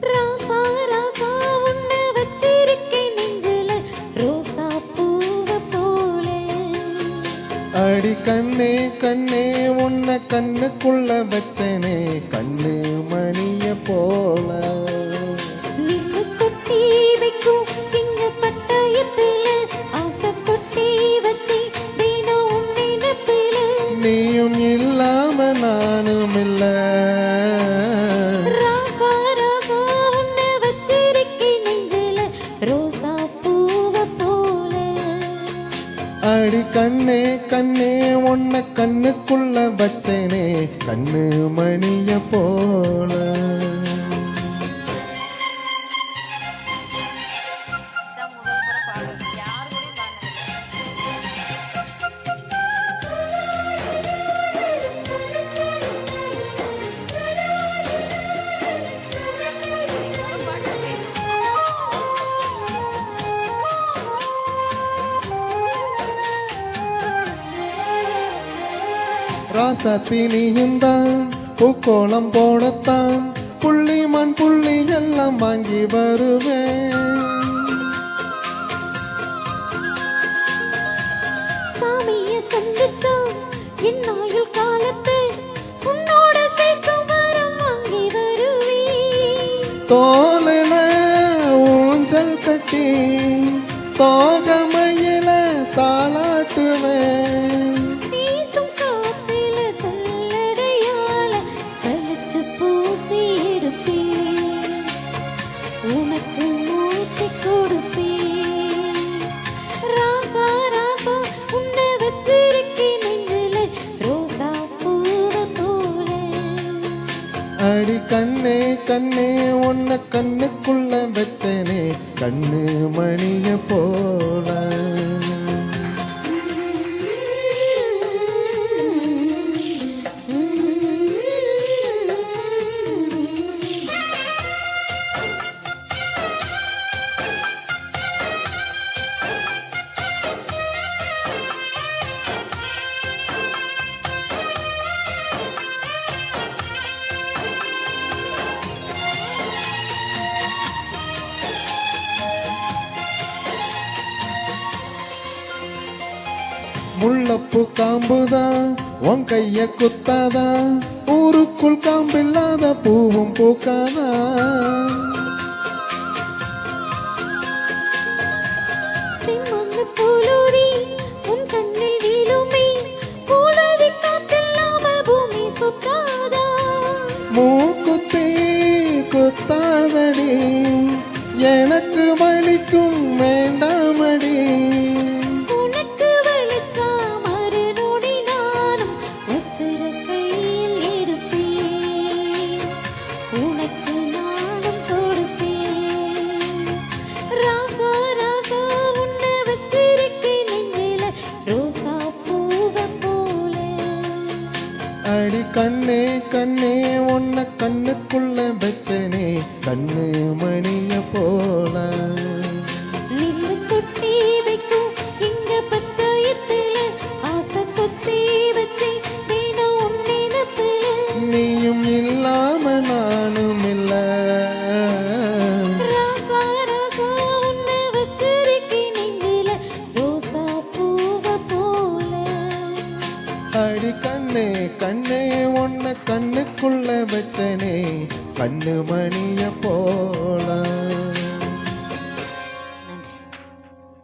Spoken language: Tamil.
ராசா ராசா உன்னை வச்சிருக்கேன் நெஞ்சில ரோசா பூவ போல. அடி கண்ணே கண்ணே உன்னை கண்ணுக்குள்ள வச்சனே கண்ணு மணிய போல. நின்னு கொட்டி வைக்கும் எங்க பட்டயத்துல ஆசை கொட்டி வச்சி தினம் உன் நினைப்பில. நீயும் இல்லாம நானும் இல்ல. ராசா ராசா உன்னை வச்சிருக்கேன் நெஞ்சில ரோசா பூவ போல. அடி கண்ணே கண்ணே உன்னை கண்ணுக்குள்ள வச்சனே கண்ணு மணிய போல. ராசாத்தி நீயுந்தான் பூக்கோளம் போடத்தான் புள்ளி மண் புள்ளி எல்லாம் வாங்கி வருவேன். சாமிய சந்திச்சா என் ஆயுள் காலத்தை உன்னோட சேர்க்கும் வரம் வாங்கி வருவேன். தோலில ஊஞ்சல் கட்டி தோகமையில தாளாட்டுவேன். வீசும் காத்துல சொல்லடையால சலிச்சு பூசி எடுப்பேன். உனக்கு மூச்சு கொடுப்பேன். ராசா ராசா உன்னை வச்சிருக்கேன் நெஞ்சில ரோசா பூவ போல. அடி கண்ணே கண்ணே உன்னை கண்ணுக்குள்ள வச்சனே கண்ணு மணிய போல. முள்ளப்பூ காம்புதான் உன் கைய குத்தாதா ஊருக்குள் காம்பில்லாத பூவும் பூக்காதா. செம்மண்ணு போலோடி உன் கண்ணில் வீழுமே பூலவி காத்தில்லாம பூமி சுத்தாதா. மூக்குத்தி குத்தாதடி எனக்கு வலிக்கும் வேண்டாமடி. உனக்கு வெளிச்சா மறுநொடி நானும் உசுர கையில் எடுப்பேன். உனக்கு நானும் கொடுப்பேன். ராசா ராசா உன்னை வச்சிருக்கேன் நெஞ்சில ரோசா பூவ போல. அடி கண்ணே கண்ணே உன்னை கண்ணுக்குள்ள வச்சனே கண்ணு மணிய போல. நின்னு கொட்டி வைக்கும் எங்க பட்டயத்துல ஆசை கொத்தி வச்சி தினம் உன் நினைப்பில. நீயும் இல்லாம நானும் இல்ல. ராசா ராசா உன்னை வச்சிருக்கேன் நெஞ்சில ரோசா பூவ போல. அடி கண்ணே கண்ணே உன்னை கண்ணுக்குள்ள வச்சனே கண்ணு மணிய போல.